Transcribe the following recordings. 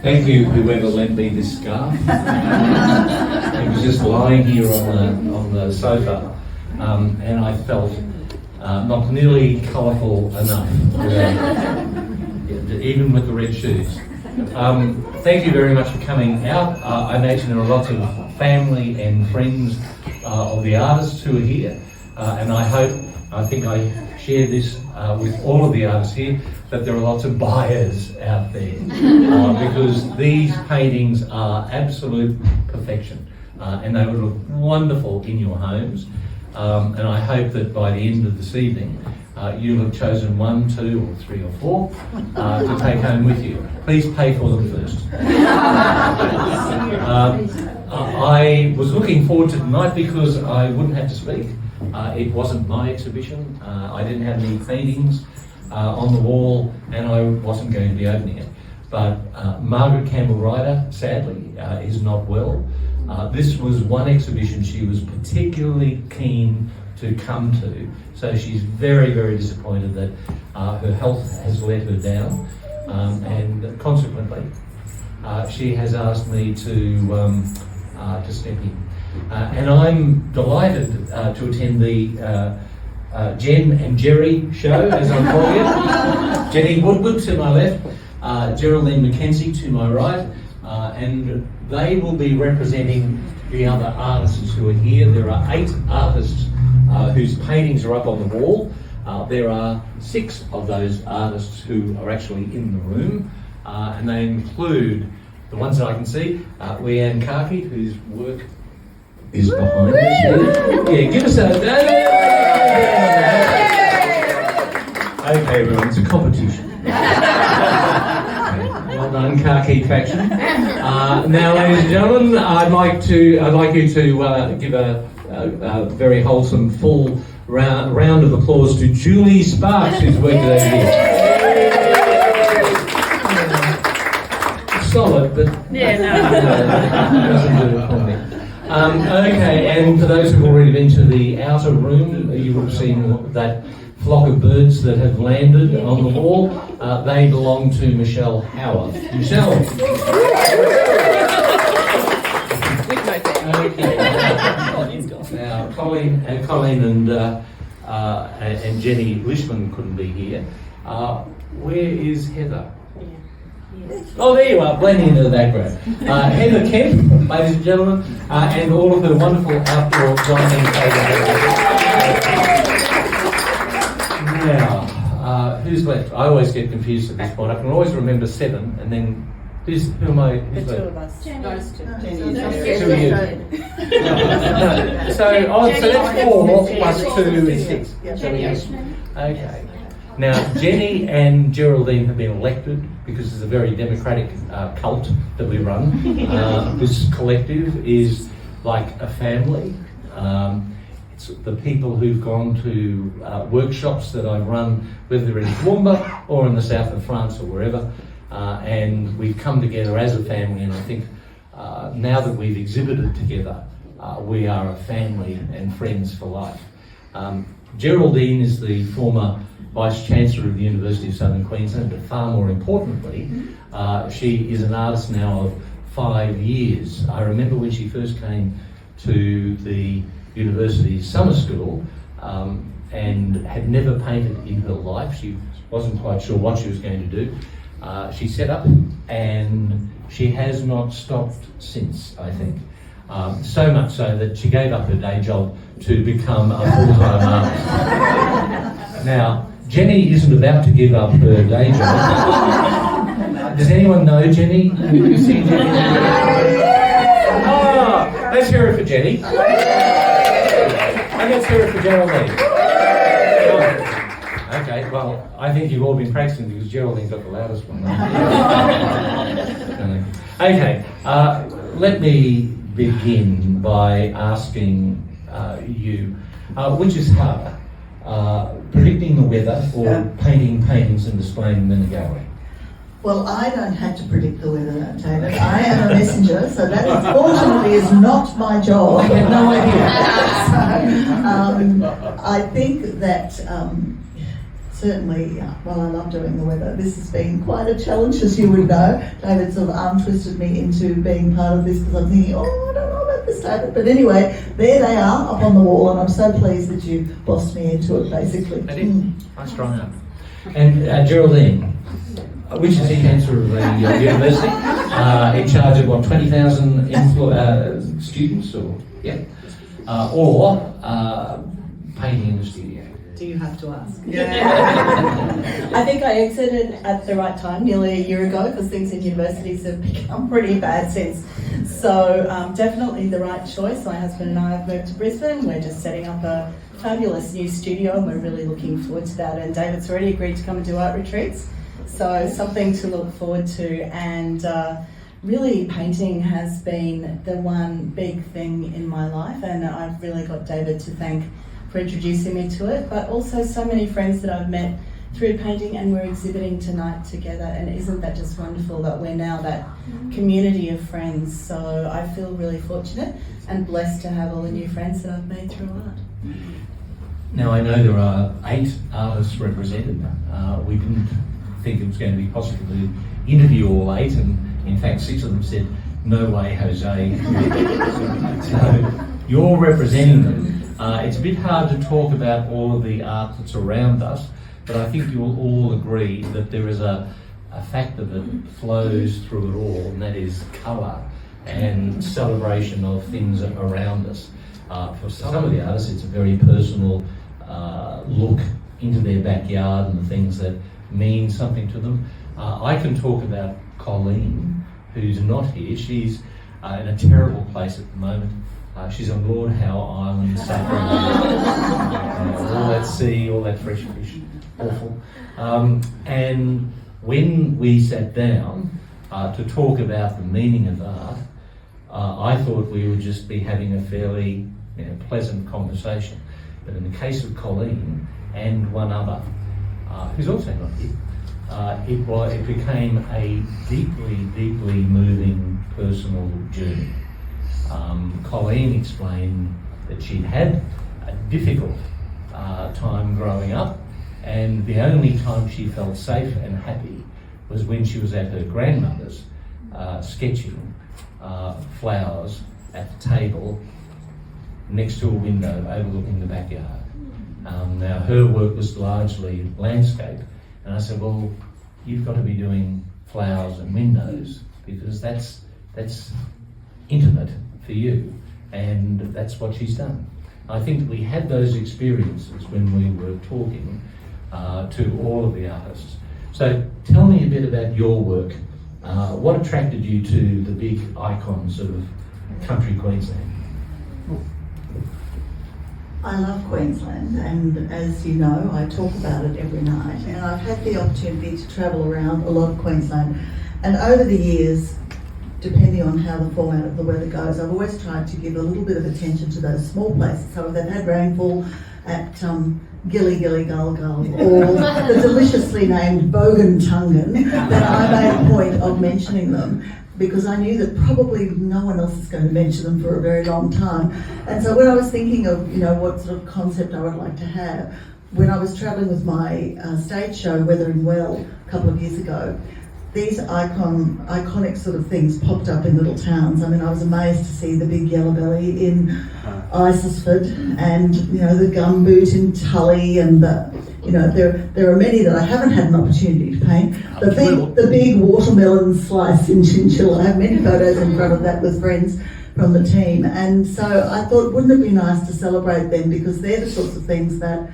Thank you, whoever lent me this scarf. It was just lying here on the sofa, and I felt not nearly colourful enough, even with the red shoes. Thank you very much for coming out. I imagine there are lots of family and friends of the artists who are here, and I think I share this with all of the artists here, that there are lots of buyers out there, because these paintings are absolute perfection, and they would look wonderful in your homes, and I hope that by the end of this evening you'll have chosen 1, 2 or 3 or 4 to take home with you. Please pay for them first. I was looking forward to tonight because I wouldn't have to speak. It wasn't my exhibition. I didn't have any paintings on the wall, and I wasn't going to be opening it. But Margaret Campbell-Ryder, sadly, is not well. This was one exhibition she was particularly keen to come to, so she's very, very disappointed that her health has let her down, and consequently she has asked me to step in. And I'm delighted to attend the Jen and Jerry show, as I'm calling it. Jenny Woodward to my left, Geraldine Mackenzie to my right, and they will be representing the other artists who are here. There are 8 artists whose paintings are up on the wall. There are 6 of those artists who are actually in the room, and they include the ones that I can see, Leanne Cacti, whose work is behind us here. Yeah, give us a... Okay, everyone, it's a competition. Well done, Khaki faction. Now, ladies and gentlemen, I'd like you to give a very wholesome, full round of applause to Julie Sparks, who's worked over here. Solid, but doesn't do it for me. Okay, and for those who've already been to the outer room, you will have seen that flock of birds that have landed on the wall. They belong to Michelle Howard. Michelle! Okay. Now, Colleen and Jenny Lishman couldn't be here. Where is Heather? Oh, there you are, blending into the background. Heather Kemp, ladies and gentlemen, and all of her wonderful outdoor dining capabilities. Now, who's left? I always get confused at this point. I can always remember 7, and then who am I? Who's the 2 left? of us. Jenny. Two of you. So that's 4 plus 2 is 6. Okay. Now, Jenny and Geraldine have been elected because it's a very democratic cult that we run. This collective is like a family. It's the people who've gone to workshops that I've run, whether they're in Toowoomba or in the south of France or wherever, and we've come together as a family, and I think now that we've exhibited together, we are a family and friends for life. Geraldine is the former Vice-Chancellor of the University of Southern Queensland, but far more importantly, she is an artist now of 5 years. I remember when she first came to the university's summer school and had never painted in her life. She wasn't quite sure what she was going to do. She set up and she has not stopped since, I think. So much so that she gave up her day job to become a full-time artist. Now, Jenny isn't about to give up her day job. Does anyone know Jenny? Have you seen Jenny? Oh, let's hear it for Jenny. And let's hear it for Geraldine. Oh, okay, well, I think you've all been practicing because Geraldine got the loudest one. Okay, let me begin by asking you, which is harder? Predicting the weather or painting paintings and displaying them in the gallery? Well, I don't have to predict the weather, David. I am a messenger, so that unfortunately is not my job. I had no idea. So, I think that certainly, well, I love doing the weather. This has been quite a challenge, as you would know. David sort of arm twisted me into being part of this because I'm thinking, oh, I don't know about this, David. But anyway, there they are up on the wall, and I'm so pleased that you bossed me into it, basically. Nice strong arm. And Geraldine, which is the Chancellor of the University, in charge of, what, 20,000 students, or, yeah? Or painting in the studio. Do you have to ask? Yeah. I think I exited at the right time, nearly a year ago, because things in universities have become pretty bad since. So definitely the right choice. My husband and I have moved to Brisbane. We're just setting up a fabulous new studio, and we're really looking forward to that. And David's already agreed to come and do art retreats. So something to look forward to. And really painting has been the one big thing in my life, and I've really got David to thank for introducing me to it, but also so many friends that I've met through painting, and we're exhibiting tonight together, and isn't that just wonderful that we're now that community of friends. So I feel really fortunate and blessed to have all the new friends that I've made through art. Now, I know there are 8 artists represented. We didn't think it was going to be possible to interview all 8, and in fact 6 of them said, no way, Jose. So you're representing them. It's a bit hard to talk about all of the art that's around us, but I think you'll all agree that there is a factor that flows through it all, and that is colour and celebration of things around us. For some of the artists, it's a very personal look into their backyard and the things that mean something to them. I can talk about Colleen, who's not here. She's in a terrible place at the moment. She's on Lord Howe Island suffering. All that sea, all that fresh fish, awful. And when we sat down to talk about the meaning of art, I thought we would just be having a fairly pleasant conversation. But in the case of Colleen and one other, who's also not here, it became a deeply, deeply moving personal journey. Colleen explained that she'd had a difficult time growing up, and the only time she felt safe and happy was when she was at her grandmother's sketching flowers at the table next to a window overlooking the backyard. Now her work was largely landscape, and I said, well, you've got to be doing flowers and windows because that's intimate for you, and that's what she's done. I think that we had those experiences when we were talking to all of the artists. So tell me a bit about your work. What attracted you to the big icons of country Queensland? I love Queensland, and as you know, I talk about it every night, and I've had the opportunity to travel around a lot of Queensland, and over the years, depending on how the format of the weather goes, I've always tried to give a little bit of attention to those small places. So if they've had rainfall at Gilly Gilly Gull Gull, or the deliciously named Bogan Tungan, then I made a point of mentioning them, because I knew that probably no one else is going to mention them for a very long time. And so when I was thinking of, what sort of concept I would like to have, when I was travelling with my stage show, Weather and Well, a couple of years ago, these iconic sort of things popped up in little towns. I mean, I was amazed to see the big yellow belly in Isisford, and the gumboot in Tully, and there are many that I haven't had an opportunity to paint. The big watermelon slice in Chinchilla. I have many photos in front of that with friends from the team, and so I thought, wouldn't it be nice to celebrate them, because they're the sorts of things that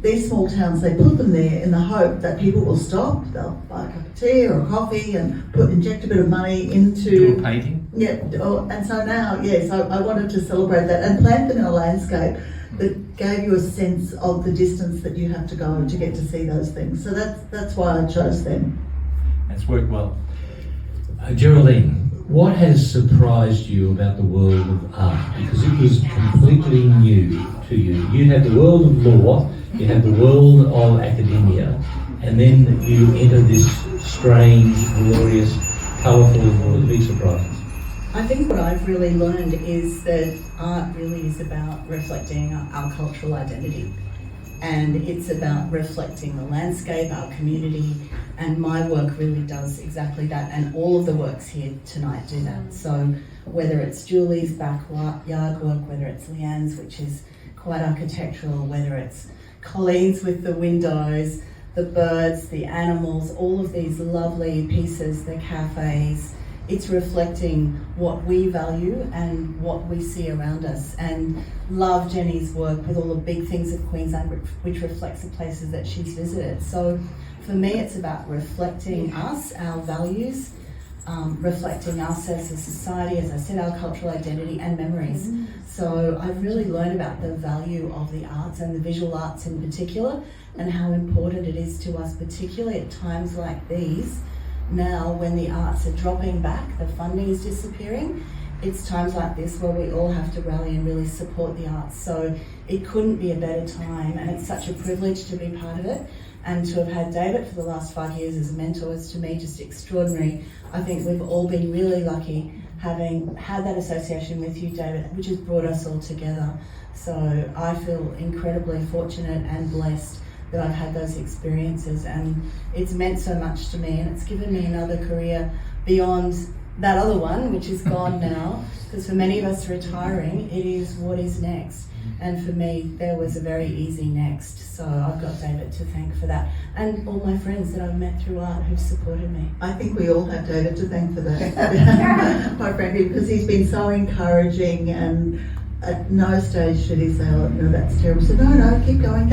these small towns, they put them there in the hope that people will stop, they'll buy a cup of tea or a coffee and inject a bit of money into... Do a painting? Yeah, and so now, yes, I wanted to celebrate that and plant them in a landscape that gave you a sense of the distance that you have to go to get to see those things. So that's why I chose them. That's worked well. Geraldine, what has surprised you about the world of art? Because it was completely new to you. You had the world of law, you have the world of academia, and then you enter this strange, glorious, colourful world of big surprises. I think what I've really learned is that art really is about reflecting our cultural identity. and it's about reflecting the landscape, our community, and my work really does exactly that, and all of the works here tonight do that. So whether it's Julie's backyard work, whether it's Leanne's, which is quite architectural, whether it's Colleen's with the windows, the birds, the animals, all of these lovely pieces, the cafes, it's reflecting what we value and what we see around us. And love Jenny's work with all the big things of Queensland, which reflects the places that she's visited. So for me, it's about reflecting us, our values, reflecting us as a society, as I said, our cultural identity and memories. So I've really learned about the value of the arts and the visual arts in particular, and how important it is to us, particularly at times like these. Now, when the arts are dropping back, the funding is disappearing, it's times like this where we all have to rally and really support the arts. So it couldn't be a better time, and it's such a privilege to be part of it. And to have had David for the last 5 years as a mentor is, to me, just extraordinary. I think we've all been really lucky having had that association with you, David, which has brought us all together. So I feel incredibly fortunate and blessed that I've had those experiences, and it's meant so much to me, and it's given me another career beyond that other one, which is gone now, because for many of us retiring, it is what is next. And for me, there was a very easy next. So I've got David to thank for that, and all my friends that I've met through art who've supported me. I think we all have David to thank for that, quite frankly, because he's been so encouraging, and at no stage should he say, oh, no, that's terrible. So no, keep going.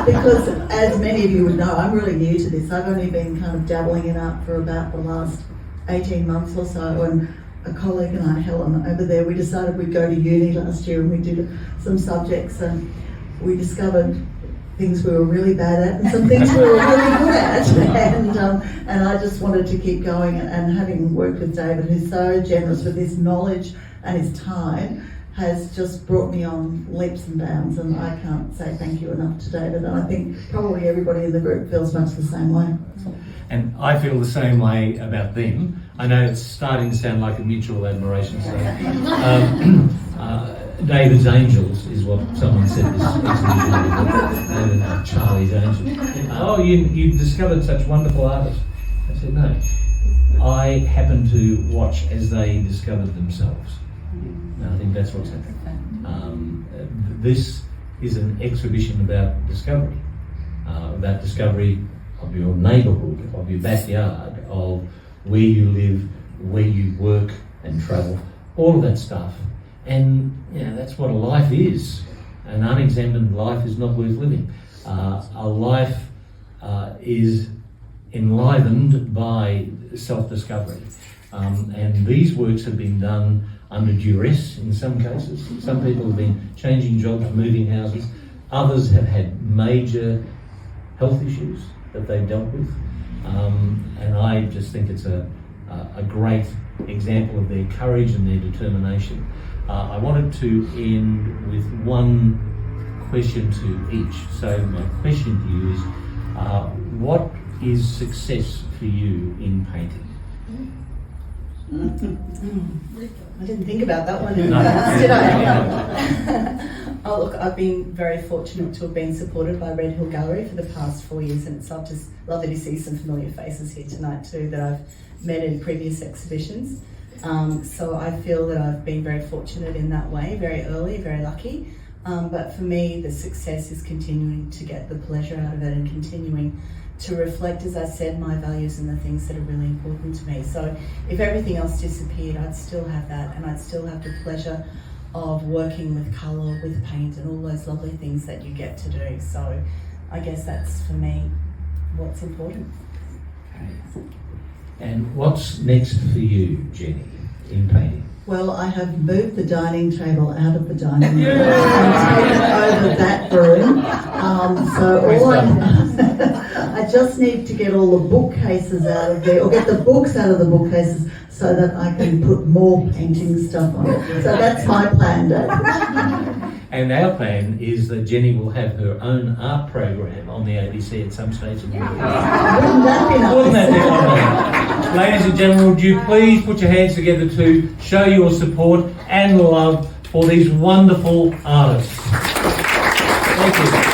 Because as many of you would know, I'm really new to this. I've only been kind of dabbling in art for about the last 18 months or so, and a colleague and I, Helen, over there, we decided we'd go to uni last year, and we did some subjects, and we discovered things we were really bad at and some things we were really good at, and I just wanted to keep going, and having worked with David, who's so generous with his knowledge and his time, has just brought me on leaps and bounds, and I can't say thank you enough to David, and I think probably everybody in the group feels much the same way. And I feel the same way about them. I know it's starting to sound like a mutual admiration. So, David's Angels is what someone said this exhibition was. Charlie's Angels. Oh, you discovered such wonderful artists. I said, no. I happened to watch as they discovered themselves. And I think that's what's happening. This is an exhibition about discovery of your neighbourhood, of your backyard, of where you live, where you work and travel, all of that stuff. And that's what a life is. An unexamined life is not worth living. A life is enlivened by self-discovery. And these works have been done under duress in some cases. Some people have been changing jobs, moving houses. Others have had major health issues that they've dealt with. And I just think it's a great example of their courage and their determination. I wanted to end with one question to each. So my question to you is, what is success for you in painting? I didn't think about that one in advance, did I? Oh look, I've been very fortunate to have been supported by Red Hill Gallery for the past 4 years, and it's just lovely to see some familiar faces here tonight too that I've met in previous exhibitions. So I feel that I've been very fortunate in that way, very early, very lucky. But for me, the success is continuing to get the pleasure out of it and continuing to reflect, as I said, my values and the things that are really important to me. So if everything else disappeared, I'd still have that, and I'd still have the pleasure of working with colour, with paint, and all those lovely things that you get to do. So I guess that's, for me, what's important. Okay. And what's next for you, Jenny, in painting? Well, I have moved the dining table out of the dining room and taken over that room. So all I just need to get all the bookcases out of there, or get the books out of the bookcases, so that I can put more painting stuff on it. So that's my plan, David. And our plan is that Jenny will have her own art program on the ABC at some stage in the future. Wouldn't that be nice? Wouldn't that be lovely? Ladies and gentlemen, would you please put your hands together to show your support and love for these wonderful artists. Thank you.